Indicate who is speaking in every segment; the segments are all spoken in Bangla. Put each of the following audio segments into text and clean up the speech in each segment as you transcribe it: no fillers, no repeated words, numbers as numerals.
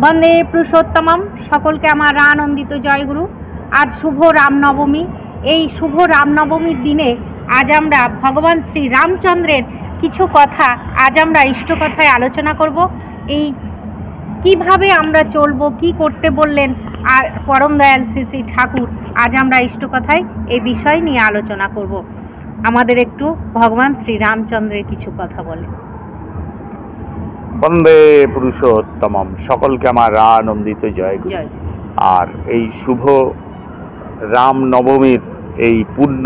Speaker 1: বন্দে পুরুষোত্তমম। সকলকে আমার আনন্দিত জয়গুরু। আজ শুভ রামনবমী। এই শুভ রামনবমীর দিনে আজ আমরা ভগবান শ্রী রামচন্দ্রের কিছু কথা আজ আমরা ইষ্টকথায় আলোচনা করব। এই কিভাবে আমরা চলবো, কি করতে বললেন আর পরম দয়াল শ্রী শ্রী ঠাকুর, আজ আমরা ইষ্টকথায় এই বিষয় নিয়ে আলোচনা করব। আমাদের একটু ভগবান শ্রী রামচন্দ্রের কিছু কথা বলে।
Speaker 2: বন্দে পুরুষোত্তমম। সকলকে আমার আনন্দিত জয়গুরু। আর এই শুভ রাম নবমীর এই পূর্ণ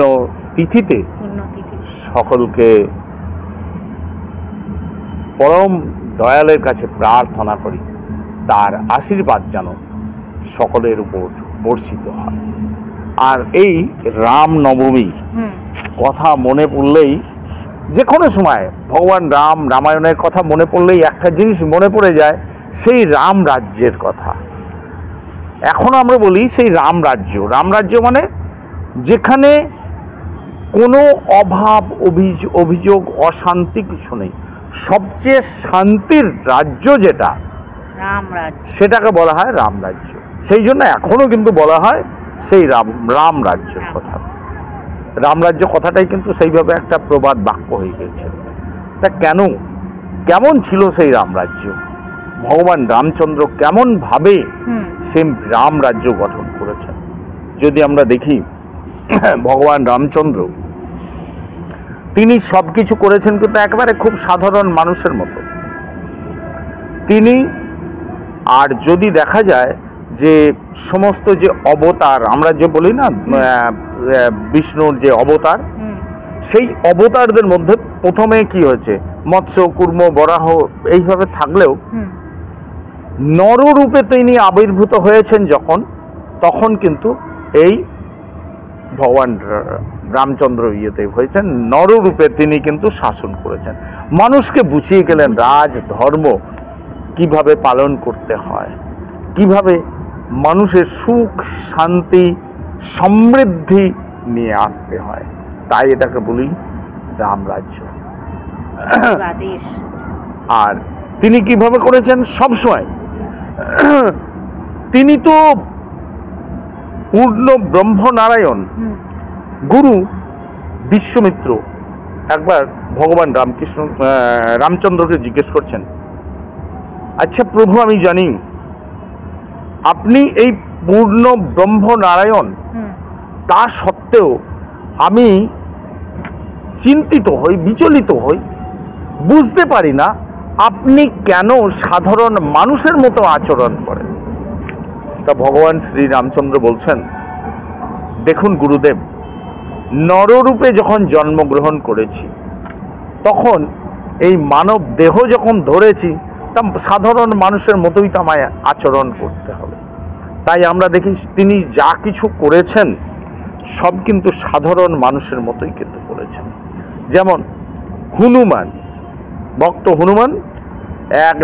Speaker 2: তিথিতে সকলকে পরম দয়ালের কাছে প্রার্থনা করি তার আশীর্বাদ যেন সকলের উপর বর্ষিত হয়। আর এই রাম নবমী কথা মনে পড়লেই, যে কোনো সময় ভগবান রাম রামায়ণের কথা মনে পড়লেই একটা জিনিস মনে পড়ে যায়, সেই রাম রাজ্যের কথা। এখন আমরা বলি সেই রামরাজ্য মানে যেখানে কোনো অভাব অভিযোগ অশান্তি কিছু নেই, সবচেয়ে শান্তির রাজ্য যেটা সেটাকে বলা হয় রামরাজ্য। সেই জন্য এখনো কিন্তু বলা হয় সেই রামরাজ্যের কথা। রামরাজ্য কথাটাই কিন্তু সেইভাবে একটা প্রবাদ বাক্য হয়ে গেছে। তা কেমন ছিল সেই রামরাজ্য? ভগবান রামচন্দ্র কেমন ভাবে সেই রামরাজ্য গঠন করেছেন? যদি আমরা দেখি, ভগবান রামচন্দ্র তিনি সবকিছু করেছেন কিন্তু একেবারে খুব সাধারণ মানুষের মতো তিনি। আর যদি দেখা যায় যে সমস্ত যে অবতার, আমরা যে বলি না বিষ্ণুর যে অবতার, সেই অবতারদের মধ্যে প্রথমে কি হয়েছে, মৎস্য কুর্ম বরাহ এইভাবে থাকলেও নররূপে তিনি আবির্ভূত হয়েছেন তখন কিন্তু এই ভগবান রামচন্দ্র হয়েছেন নররূপে। তিনি কিন্তু শাসন করেছেন, মানুষকে বুঝিয়ে গেলেন রাজ ধর্ম কিভাবে পালন করতে হয়, কিভাবে মানুষের সুখ শান্তি সমৃদ্ধি নিয়ে আসতে হয়। তাই এটাকে বলি রামরাজ্য। আর তিনি কিভাবে করেছেন? সবসময় তিনি তো পূর্ণ ব্রহ্মনারায়ণ গুরু বিশ্বমিত্র একবার ভগবান রামচন্দ্রকে জিজ্ঞেস করছেন, আচ্ছা প্রভু, আমি জানি আপনি এই পূর্ণ ব্রহ্মনারায়ণ, তা সত্ত্বেও আমি চিন্তিত হই, বিচলিত হই, বুঝতে পারি না আপনি কেন সাধারণ মানুষের মতো আচরণ করেন। তা ভগবান শ্রী রামচন্দ্র বলছেন, দেখুন গুরুদেব, নররূপে যখন জন্মগ্রহণ করেছি তখন এই মানব দেহ যখন ধরেছি তা সাধারণ মানুষের মতোই তো আমায় আচরণ করতে হবে। তাই আমরা দেখি তিনি যা কিছু করেছেন সব কিন্তু সাধারণ মানুষের মতোই কিন্তু করেছেন। যেমন ভক্ত হনুমান এক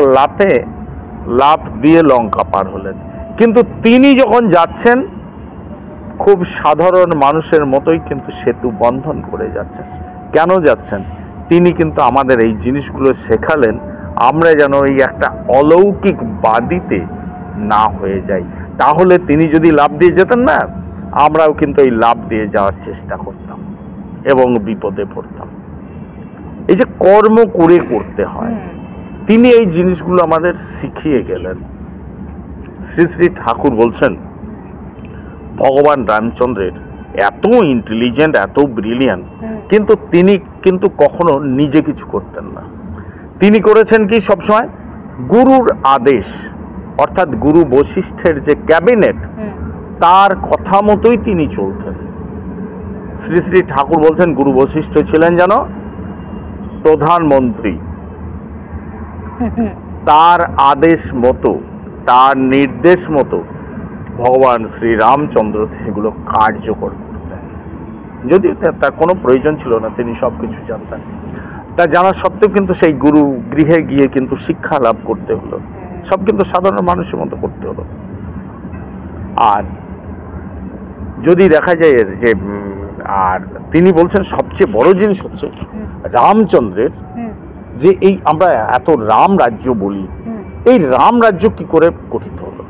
Speaker 2: লাফ দিয়ে লঙ্কা পার হলেন, কিন্তু তিনি যখন যাচ্ছেন খুব সাধারণ মানুষের মতোই কিন্তু সেতু বন্ধন করে যাচ্ছেন। কেন যাচ্ছেন? তিনি কিন্তু আমাদের এই জিনিসগুলো শেখালেন, আমরা যেন এই একটা অলৌকিক বাদিতে না হয়ে যাই। তাহলে তিনি যদি লাভ দিয়ে যেতেন না, আমরাও কিন্তু এই লাভ দিয়ে যাওয়ার চেষ্টা করতাম এবং বিপদে পড়তাম। এই যে কর্ম করে করতে হয়, তিনি এই জিনিসগুলো আমাদের শিখিয়ে গেলেন। শ্রী শ্রী ঠাকুর বলছেন, ভগবান রামচন্দ্রের এত ইন্টেলিজেন্ট, এত ব্রিলিয়ান্ট, কিন্তু তিনি কিন্তু কখনো নিজে কিছু করতেন না। তিনি করেছেন কি, সবসময় গুরুর আদেশ, অর্থাৎ গুরু বশিষ্ঠের যে ক্যাবিনেট, তার কথা মতোই তিনি চলতেন। শ্রী শ্রী ঠাকুর বলছেন, গুরু বশিষ্ঠ ছিলেন যেন প্রধানমন্ত্রী, তার আদেশ মতো, তার নির্দেশ মতো ভগবান শ্রী রামচন্দ্র সেগুলো কার্যকর করতেন। যদিও তার কোনো প্রয়োজন ছিল না, তিনি সব কিছু জানতেন। তা জানা সত্ত্বেও কিন্তু সেই গুরু গৃহে গিয়ে কিন্তু শিক্ষা লাভ করতে হলো, সব কিন্তু সাধারণ মানুষের মতো করতে হলো। আর যদি দেখা যায় যে, আর তিনি বলছেন সবচেয়ে বড় জিনিস হচ্ছে রামচন্দ্রের যে এই আমরা এত রাম রাজ্য বলি, এই রাম রাজ্য কি করে গঠিত হলো?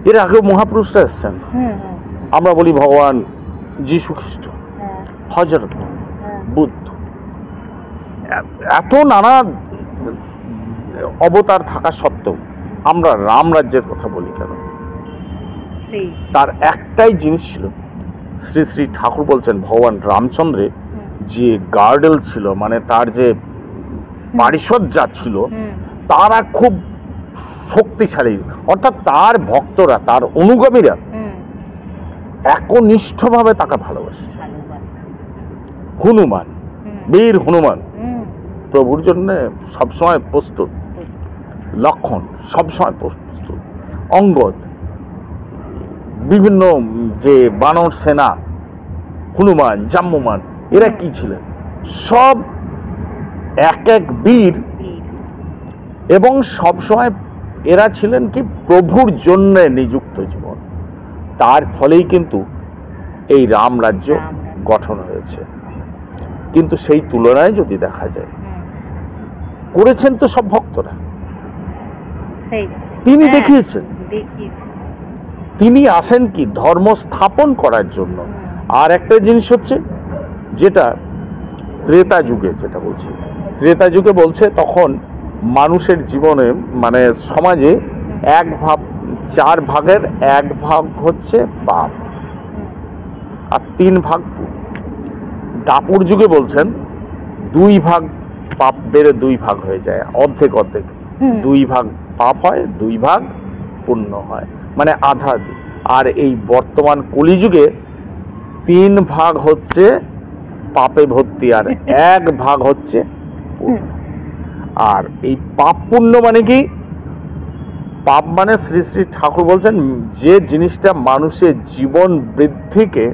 Speaker 2: এর আগেও মহাপুরুষরা এসছেন। আমরা বলি ভগবান যীশু খ্রিস্ট, হযরত বুদ্ধ, এত নানা অবতার থাকা সত্ত্বেও আমরা রাম রাজ্যের কথা বলি কেন? তার একটাই জিনিস ছিল, শ্রী শ্রী ঠাকুর বলছেন ভগবান রামচন্দ্রের যে গার্ডেল ছিল, মানে তার যে পারিষদরা ছিল তারা খুব শক্তিশালী, অর্থাৎ তার ভক্তরা, তার অনুগামীরা একনিষ্ঠভাবে তাকে ভালোবাসে। হনুমান, বীর হনুমান প্রভুর জন্য সবসময় প্রস্তুত, লক্ষণ সবসময় প্রস্তুত, অঙ্গদ, বিভিন্ন যে বানর সেনা, হনুমান, জাম্বুমান, এরা কি ছিলেন? সব এক এক বীর, এবং সবসময় এরা ছিলেন কি প্রভুর জন্য নিযুক্ত জীবন। তার ফলেই কিন্তু এই রাম রাজ্য গঠন হয়েছে। কিন্তু সেই তুলনায় যদি দেখা যায়, করেছেন তো সব ভক্তরা, তিনি দেখিয়েছেন, তিনি আসেন কি ধর্ম স্থাপন করার জন্য। আর একটা জিনিস হচ্ছে যেটা ত্রেতা যুগে, যেটা বলছি ত্রেতা যুগে বলছে, তখন মানুষের জীবনে মানে সমাজে এক ভাগ, 4 ভাগের 1 ভাগ হচ্ছে পাপ আর 3 ভাগ পুণ্য। দাপুর যুগে বলছেন 2 ভাগ পাপ বেড়ে 2 ভাগ হয়ে যায়, অর্ধেক অর্ধেক, 2 ভাগ পাপ হয়, 2 ভাগ পুণ্য হয়, মানে আধা আধি। আর এই বর্তমান কলিযুগে 3 ভাগ হচ্ছে পাপে ভর্তি আর 1 ভাগ হচ্ছে পুণ্য। আর এই পাপ পুণ্য মানে কি? পাপ মানে শ্রী শ্রী ঠাকুর বলছেন যে জিনিসটা মানুষের জীবন বৃদ্ধিকে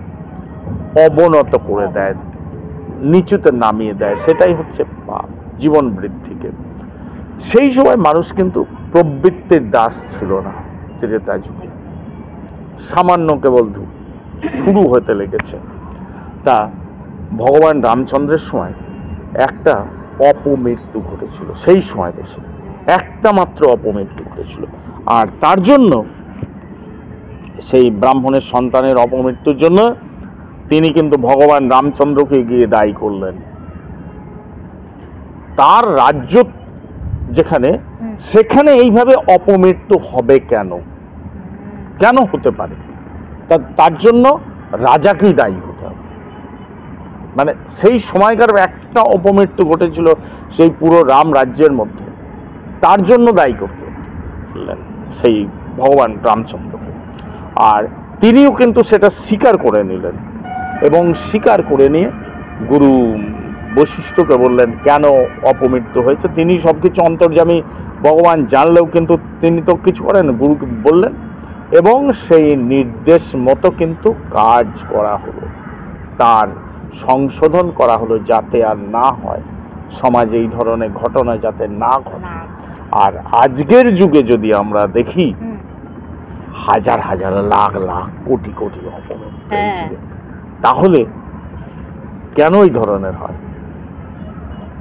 Speaker 2: অবনত করে দেয়, নিচুতে নামিয়ে দেয়, সেটাই হচ্ছে পাপ, জীবন বৃদ্ধিকে। সেই সময় মানুষ কিন্তু প্রবৃত্তির দাস ছিল না। ত্রেতা যুগে সামান্য কেবল শুরু হতে লেগেছে। তা ভগবান রামচন্দ্রের সময় একটা অপমৃত্যু ঘটেছিল, সেই সময় দেশে একটা মাত্র অপমৃত্যু ঘটেছিল। আর তার জন্য, সেই ব্রাহ্মণের সন্তানের অপমৃত্যুর জন্য তিনি কিন্তু ভগবান রামচন্দ্রকে গিয়ে দায়ী করলেন। তার রাজ্য যেখানে, সেখানে এইভাবে অপমৃত্যু হবে কেন, কেন হতে পারে? তার জন্য রাজাকেই দায়ী হতে হবে। মানে সেই সময়কার একটা অপমৃত্যু ঘটেছিল সেই পুরো রাম রাজ্যের মধ্যে, তার জন্য দায়ী করতে সেই ভগবান রামচন্দ্রকে। আর তিনিও কিন্তু সেটা স্বীকার করে নিলেন, এবং স্বীকার করে নিয়ে গুরু বশিষ্ঠকে বললেন কেন অপমৃত্যু হয়েছে। তিনি সব কিছু অন্তর্যামী, ভগবান জানলেও কিন্তু তিনি তো কিছু করেন, গুরুকে বললেন, এবং সেই নির্দেশ মতো কিন্তু কাজ করা হলো, তার সংশোধন করা হলো, যাতে আর না হয়, সমাজে এই ধরনের ঘটনা যাতে না ঘটে। আর আজকের যুগে যদি আমরা দেখি, হাজার হাজার, লাখ লাখ, কোটি কোটি অপমৃত্যু, তাহলে কেন এই ধরনের হয়?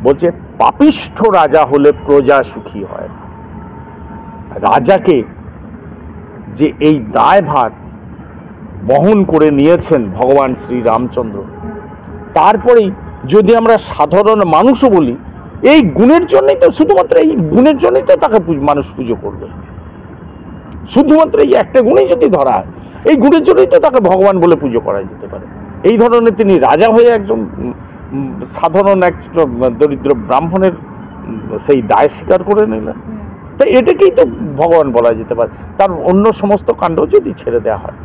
Speaker 2: বলছে পাপিষ্ঠ রাজা হলে প্রজা সুখী হয় না। রাজাকে যে এই দায়ভার বহন করে নিয়েছেন ভগবান শ্রী রামচন্দ্র, তারপরেই যদি আমরা সাধারণ মানুষও বলি, এই গুণের জন্যই তো, শুধুমাত্র এই গুণের জন্যই তো তাকে মানুষ পুজো করবে। শুধুমাত্র এই একটা গুণেই যদি ধরা হয়, এই গুণের জন্যই তো তাকে ভগবান বলে পুজো করা যেতে পারে। এই ধরনের তিনি রাজা হয়ে একজন সাধারণ এক দরিদ্র ব্রাহ্মণের সেই দায় স্বীকার করে নিলেন, তো এটাকেই তো ভগবান বলা যেতে পারে। তার অন্য সমস্ত কাণ্ড যদি ছেড়ে দেওয়া হয়,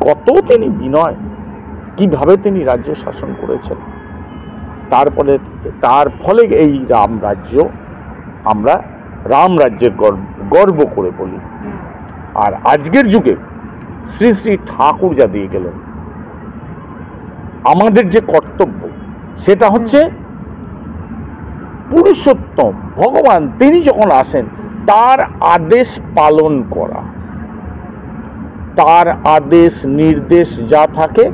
Speaker 2: কত তিনি বিনয়, কিভাবে তিনি রাজ্য শাসন করেছেন। তারপরে তার ফলে এই রাম রাজ্য, আমরা রাম রাজ্যের গর্ব করে বলি। আর আজকের যুগে শ্রী শ্রী ঠাকুর যা দিয়ে গেলেন, আমাদের যে কর্তব্য সেটা হচ্ছে পুরুষোত্তম ভগবান তিনি যখন আসেন, তার আদেশ পালন করা, তার আদেশ নির্দেশ যা থাকে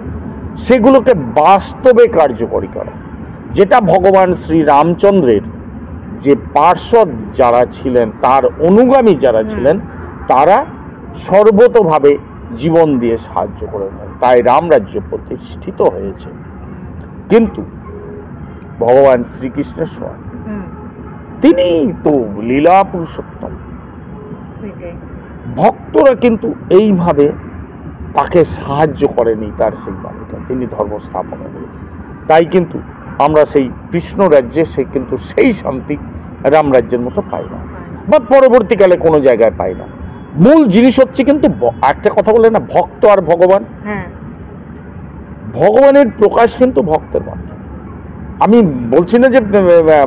Speaker 2: সেগুলোকে বাস্তবে কার্যকরী করা, যেটা ভগবান শ্রী রামচন্দ্রের যে পার্শ্বদ যারা ছিলেন, তার অনুগামী যারা ছিলেন, তারা সর্বতোভাবে জীবন দিয়ে সাহায্য করেছেন, তাই রামরাজ্য প্রতিষ্ঠিত হয়েছে। কিন্তু ভগবান শ্রীকৃষ্ণের সময় তিনি তো লীলা পুরুষোত্তম, ভক্তরা কিন্তু এইভাবে তাকে সাহায্য করেনি তার সেই বাণীটা, তিনি ধর্ম স্থাপনে নিয়ে। তাই কিন্তু আমরা সেই কৃষ্ণ রাজ্যে কিন্তু সেই শান্তি রামরাজ্যের মতো পাই না, বা পরবর্তীকালে কোনো জায়গায় পাই না। মূল জিনিস হচ্ছে কিন্তু একটা কথা বলে না, ভক্ত আর ভগবান, ভগবানের প্রকাশ কিন্তু ভক্তের মাধ্যমে। আমি বলছি না যে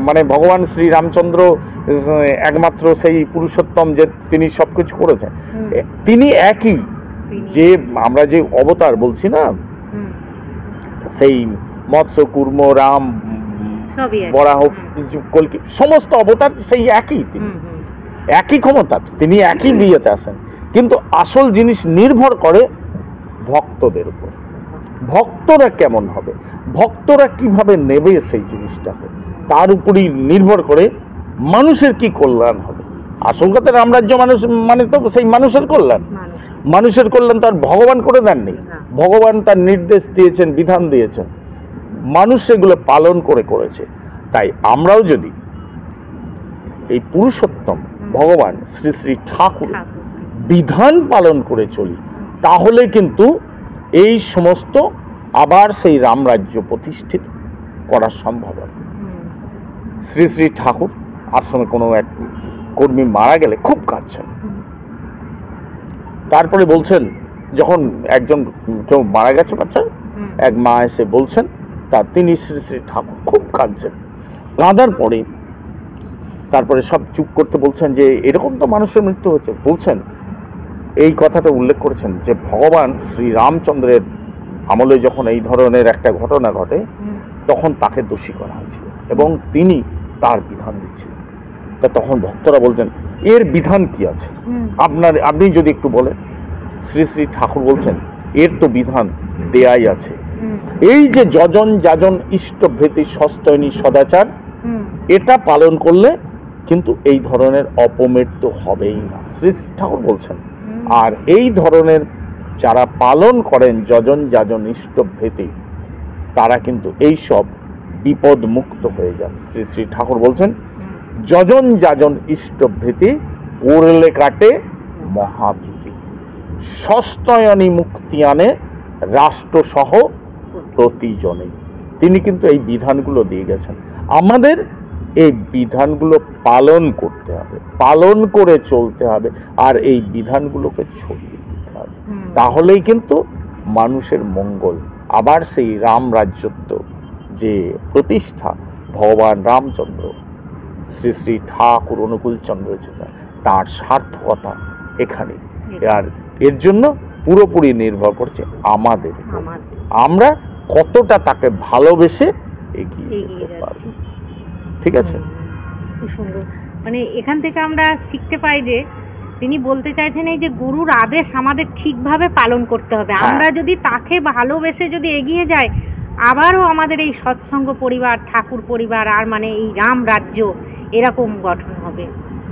Speaker 2: মানে ভগবান শ্রী রামচন্দ্র একমাত্র সেই পুরুষোত্তম যে তিনি সবকিছু করেছেন, তিনি একই, যে আমরা যে অবতার বলছি না, সেই মৎস্য কুর্ম রাম বরাহ কল্কি সমস্ত অবতার সেই একই, তিনি একই ক্ষমতা, তিনি একই বিয়েতে আসেন। কিন্তু আসল জিনিস নির্ভর করে ভক্তদের উপর, ভক্তরা কেমন হবে, ভক্তরা কিভাবে নেবে সেই জিনিসটাকে, তার উপরই নির্ভর করে মানুষের কি কল্যাণ হবে। আসল কথা রামরাজ্য মানুষ মানে তো সেই মানুষের কল্যাণ, মানুষের কল্যাণ তার ভগবান করে দেননি, ভগবান তার নির্দেশ দিয়েছেন, বিধান দিয়েছেন, মানুষ সেগুলো পালন করেছে। তাই আমরাও যদি এই পুরুষোত্তম ভগবান শ্রী শ্রী ঠাকুর বিধান পালন করে চলি, তাহলে কিন্তু এই সমস্ত আবার সেই রামরাজ্য প্রতিষ্ঠিত করা সম্ভব হবে। শ্রী শ্রী ঠাকুর আশ্রমে কোনো এক কর্মী মারা গেলে খুব কাঁদছেন, তারপরে বলছেন, যখন একজন কেউ মারা গেছে বাচ্চা, এক মা এসে বলছেন তিনি শ্রী শ্রী ঠাকুর খুব কাঁদছেন। কাঁদার পরে তারপরে সব চুপ করতে বলছেন যে এরকম তো মানুষের মৃত্যু হচ্ছে। বলছেন, এই কথাটা উল্লেখ করেছেন যে ভগবান শ্রী রামচন্দ্রের আমলে যখন এই ধরনের একটা ঘটনা ঘটে, তখন তাকে দোষী করা হয়েছিল এবং তিনি তার বিধান দিচ্ছিলেন। তা তখন ভক্তরা বলছেন, এর বিধান কি আছে, আপনি যদি একটু বলেন। শ্রী শ্রী ঠাকুর বলছেন, এর তো বিধান দেয়াই আছে, এই যে যজন যাজন ইষ্টভৃতি সস্তয়নী সদাচার, এটা পালন করলে কিন্তু এই ধরনের অপমৃত্যু হবেই না, শ্রী শ্রী ঠাকুর বলছেন। আর এই ধরনের যারা পালন করেন যজন যাজন ইষ্টভৃতি, তারা কিন্তু এই সব বিপদ মুক্ত হয়ে যান। শ্রী শ্রী ঠাকুর বলছেন, যজন যাজন ইষ্টভৃতি করলে কাটে মহাভীতি, সস্তয়নী মুক্তি আনে রাষ্ট্রসহ প্রতিজনে। তিনি কিন্তু এই বিধানগুলো দিয়ে গেছেন, আমাদের এই বিধানগুলো পালন করতে হবে, পালন করে চলতে হবে, আর এই বিধানগুলোকে ছড়িয়ে দিতে হবে, তাহলেই কিন্তু মানুষের মঙ্গল। আবার সেই রাম রাজ্যত্ব যে প্রতিষ্ঠা ভগবান রামচন্দ্র শ্রী শ্রী ঠাকুর অনুকূলচন্দ্র তার সার্থকতা এখানে। আর এর জন্য পুরোপুরি নির্ভর করছে আমাদের, আমরা কতটা তাকে ভালোবেসে এগিয়ে যেতে পারবো। ঠিক আছে,
Speaker 1: খুব সুন্দর। মানে এখান থেকে আমরা শিখতে পাই যে তিনি বলতে চাইছেন এই যে গুরুর আদেশ আমাদের ঠিকভাবে পালন করতে হবে। আমরা যদি তাকে ভালোবেসে যদি এগিয়ে যাই, আবারও আমাদের এই সৎসঙ্গ পরিবার, ঠাকুর পরিবার, আর মানে এই রাম রাজ্য এরকম গঠন হবে।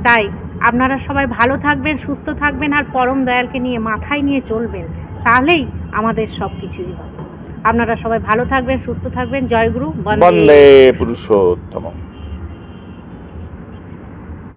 Speaker 1: তাই আপনারা সবাই ভালো থাকবেন, সুস্থ থাকবেন, আর পরম দয়ালকে নিয়ে মাথায় নিয়ে চলবেন, তাহলেই আমাদের সব কিছুই হবে। আপনারা সবাই ভালো থাকবেন, সুস্থ থাকবেন। জয় গুরু, বন্দে
Speaker 2: বন্দে পুরুষোত্তম।